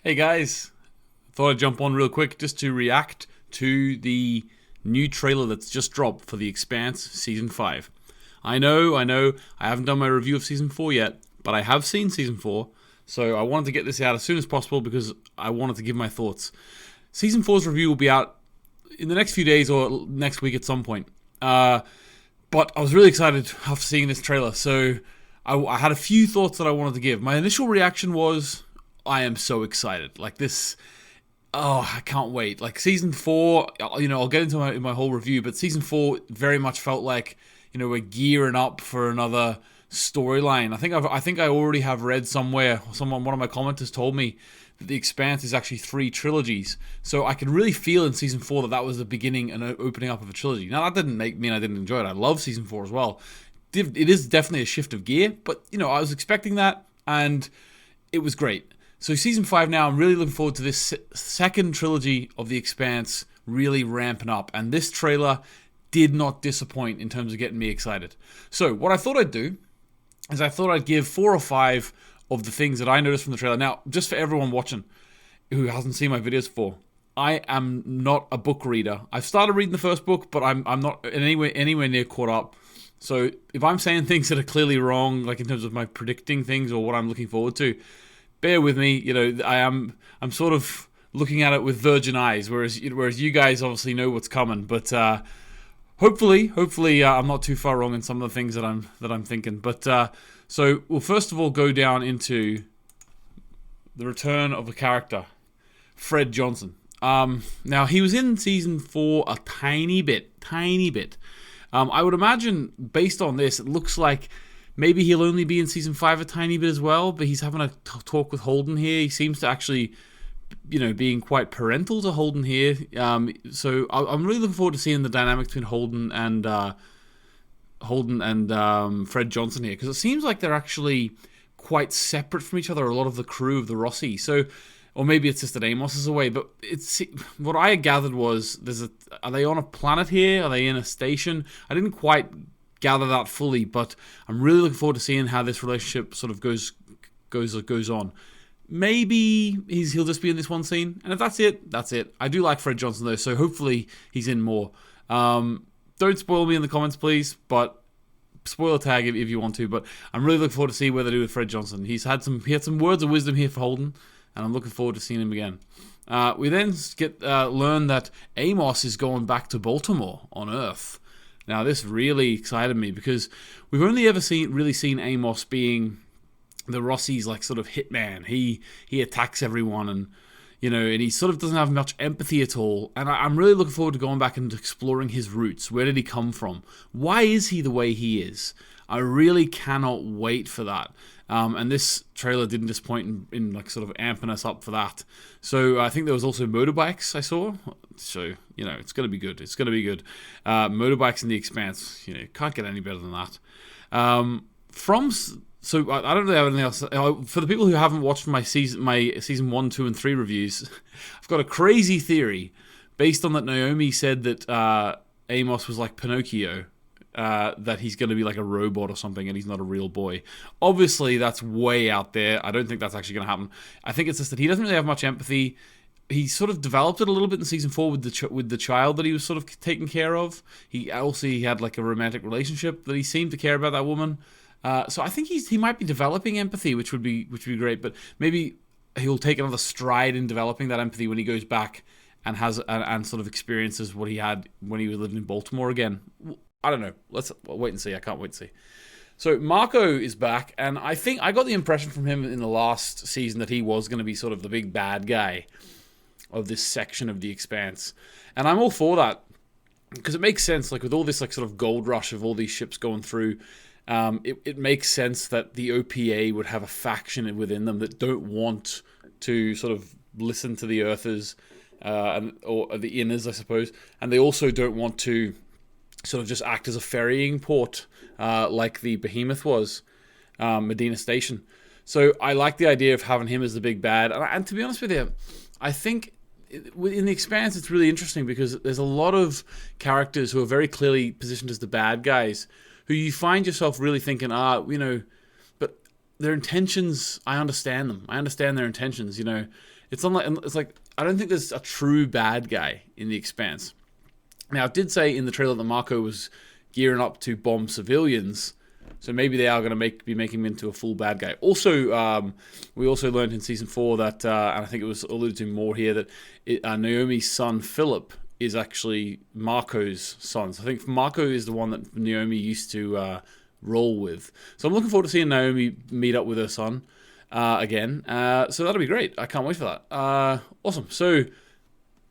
Hey guys, thought I'd jump on real quick just to react to the new trailer that's just dropped for The Expanse Season 5. I haven't done my review of Season 4 yet, but I have seen Season 4, so I wanted to get this out as soon as possible because I wanted to give my thoughts. Season 4's review will be out in the next few days or next week at some point. But I was really excited after seeing this trailer, so I had a few thoughts that I wanted to give. My initial reaction was, I am so excited. Like this, oh, I can't wait. Like season 4, I'll get into my whole review, but season 4 very much felt like, we're gearing up for another storyline. I think I already have read somewhere, one of my commenters told me that The Expanse is actually 3 trilogies. So I could really feel in season 4 that was the beginning and opening up of a trilogy. Now that didn't mean I didn't enjoy it. I love season 4 as well. It is definitely a shift of gear, but I was expecting that, and it was great. So season 5 now, I'm really looking forward to this second trilogy of The Expanse really ramping up. And this trailer did not disappoint in terms of getting me excited. So what I thought I'd do is I thought I'd give 4 or 5 of the things that I noticed from the trailer. Now, just for everyone watching who hasn't seen my videos before, I am not a book reader. I've started reading the first book, but I'm not anywhere near caught up. So if I'm saying things that are clearly wrong, like in terms of my predicting things or what I'm looking forward to, bear with me. I'm sort of looking at it with virgin eyes, whereas you guys obviously know what's coming. But hopefully, I'm not too far wrong in some of the things that I'm thinking. But so we'll first of all go down into the return of a character, Fred Johnson. Now he was in season 4 a tiny bit. I would imagine, based on this, it looks like maybe he'll only be in season 5 a tiny bit as well, but he's having a talk with Holden here. He seems to actually, being quite parental to Holden here. So I'm really looking forward to seeing the dynamic between Holden and Fred Johnson here, because it seems like they're actually quite separate from each other, a lot of the crew of the Rossi. So, or maybe it's just that Amos is away, but what I gathered was are they on a planet here? Are they in a station? I didn't quite gather that fully, but I'm really looking forward to seeing how this relationship sort of goes on. Maybe he'll just be in this one scene, and if that's it, that's it. I do like Fred Johnson though, so hopefully he's in more. Don't spoil me in the comments, please, but spoiler tag if you want to. But I'm really looking forward to see what they do with Fred Johnson. He had some words of wisdom here for Holden, and I'm looking forward to seeing him again. We then learn that Amos is going back to Baltimore on Earth. Now, this really excited me because we've only ever seen Amos being the Rossi's like sort of hitman. He attacks everyone, and he sort of doesn't have much empathy at all. And I'm really looking forward to going back and exploring his roots. Where did he come from? Why is he the way he is? I really cannot wait for that. And this trailer didn't disappoint in like sort of amping us up for that. So I think there was also motorbikes I saw. So, it's going to be good. It's going to be good. Motorbikes in The Expanse, can't get any better than that. So I don't really have anything else. For the people who haven't watched my season 1, 2, and 3 reviews, I've got a crazy theory based on that Naomi said that Amos was like Pinocchio. That he's going to be like a robot or something and he's not a real boy. Obviously, that's way out there. I don't think that's actually going to happen. I think it's just that he doesn't really have much empathy. He sort of developed it a little bit in season 4 with the child that he was sort of taking care of. He had like a romantic relationship that he seemed to care about that woman. So I think he might be developing empathy, which would be great. But maybe he'll take another stride in developing that empathy when he goes back and and sort of experiences what he had when he was living in Baltimore again. I don't know. Let's wait and see. I can't wait to see. So Marco is back, and I think I got the impression from him in the last season that he was going to be sort of the big bad guy of this section of The Expanse. And I'm all for that, because it makes sense, like with all this like sort of gold rush of all these ships going through, it makes sense that the OPA would have a faction within them that don't want to sort of listen to the Earthers, or the Inners, I suppose, and they also don't want to sort of just act as a ferrying port, like the Behemoth was, Medina Station. So I like the idea of having him as the big bad. And to be honest with you, I think in The Expanse it's really interesting because there's a lot of characters who are very clearly positioned as the bad guys, who you find yourself really thinking, but their intentions, I understand them. I understand their intentions, It's like I don't think there's a true bad guy in the Expanse. Now, it did say in the trailer that Marco was gearing up to bomb civilians, so maybe they are going to be making him into a full bad guy. Also, we also learned in Season 4 that, and I think it was alluded to more here, that Naomi's son, Philip, is actually Marco's son. So I think Marco is the one that Naomi used to roll with. So I'm looking forward to seeing Naomi meet up with her son again. So that'll be great. I can't wait for that. Awesome. So,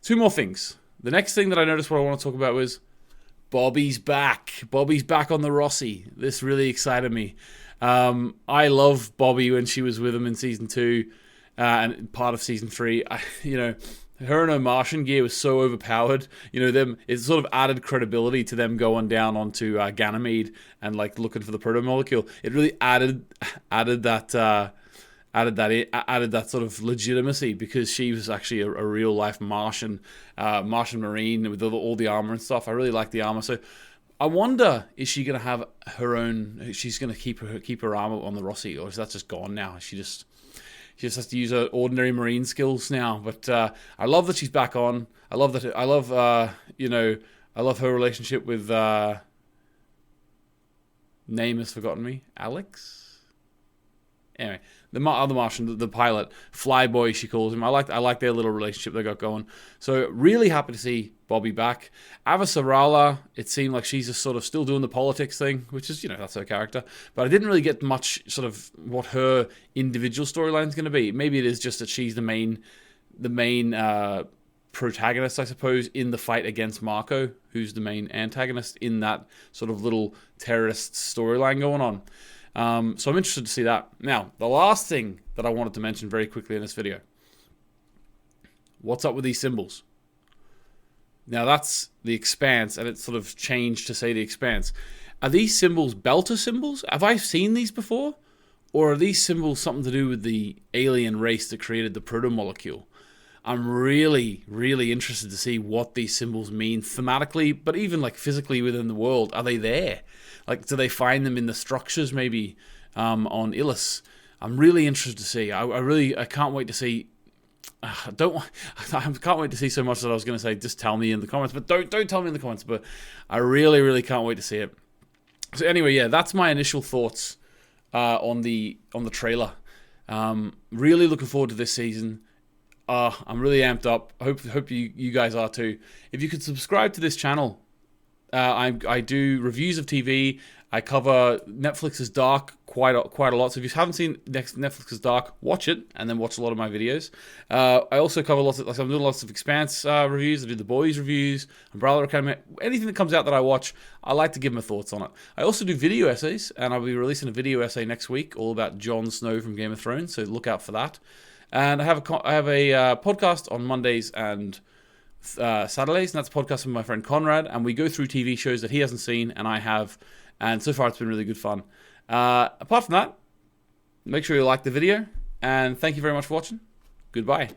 2 more things. The next thing that I noticed what I want to talk about was Bobby's back. Bobby's back on the Rossi. This really excited me. I love Bobby when she was with him in Season 2 and part of Season 3. Her and her Martian gear was so overpowered. It sort of added credibility to them going down onto Ganymede and like looking for the proto-molecule. It really added that sort of legitimacy, because she was actually a real life Martian Marine with all the armor and stuff. I really like the armor. So I wonder, is she going to have her own? She's going to keep her armor on the Rossi, or is that just gone now? She just has to use her ordinary Marine skills now. But I love that she's back on. I love that. I love her relationship with name has forgotten me. Alex. Anyway, the other Martian, the pilot, Flyboy, she calls him. I like their little relationship they got going. So really happy to see Bobby back. Avasarala, it seemed like she's just sort of still doing the politics thing, which is, that's her character. But I didn't really get much sort of what her individual storyline is going to be. Maybe it is just that she's the main protagonist, I suppose, in the fight against Marco, who's the main antagonist in that sort of little terrorist storyline going on. So I'm interested to see that. Now, the last thing that I wanted to mention very quickly in this video. What's up with these symbols? Now, that's the Expanse, and it's sort of changed to say the Expanse. Are these symbols Belter symbols? Have I seen these before? Or are these symbols something to do with the alien race that created the proto-molecule? I'm really, really interested to see what these symbols mean thematically, but even like physically within the world. Are they there? Like, do they find them in the structures maybe on Ilus? I'm really interested to see. I can't wait to see. I can't wait to see so much that I was going to say just tell me in the comments, but don't tell me in the comments. But I really, really can't wait to see it. So anyway, yeah, that's my initial thoughts on the trailer. Really looking forward to this season. I'm really amped up. I hope you guys are too. If you could subscribe to this channel, I do reviews of TV. I cover Netflix's Dark quite a lot. So if you haven't seen Netflix's Dark, watch it and then watch a lot of my videos. I also cover I'm doing lots of Expanse reviews. I do the Boys reviews, Umbrella Academy. Anything that comes out that I watch, I like to give my thoughts on it. I also do video essays, and I'll be releasing a video essay next week all about Jon Snow from Game of Thrones. So look out for that. And I have a podcast on Mondays and Saturdays, and that's a podcast with my friend Conrad, and we go through TV shows that he hasn't seen and I have, and so far it's been really good fun. Apart from that, make sure you like the video, and thank you very much for watching. Goodbye.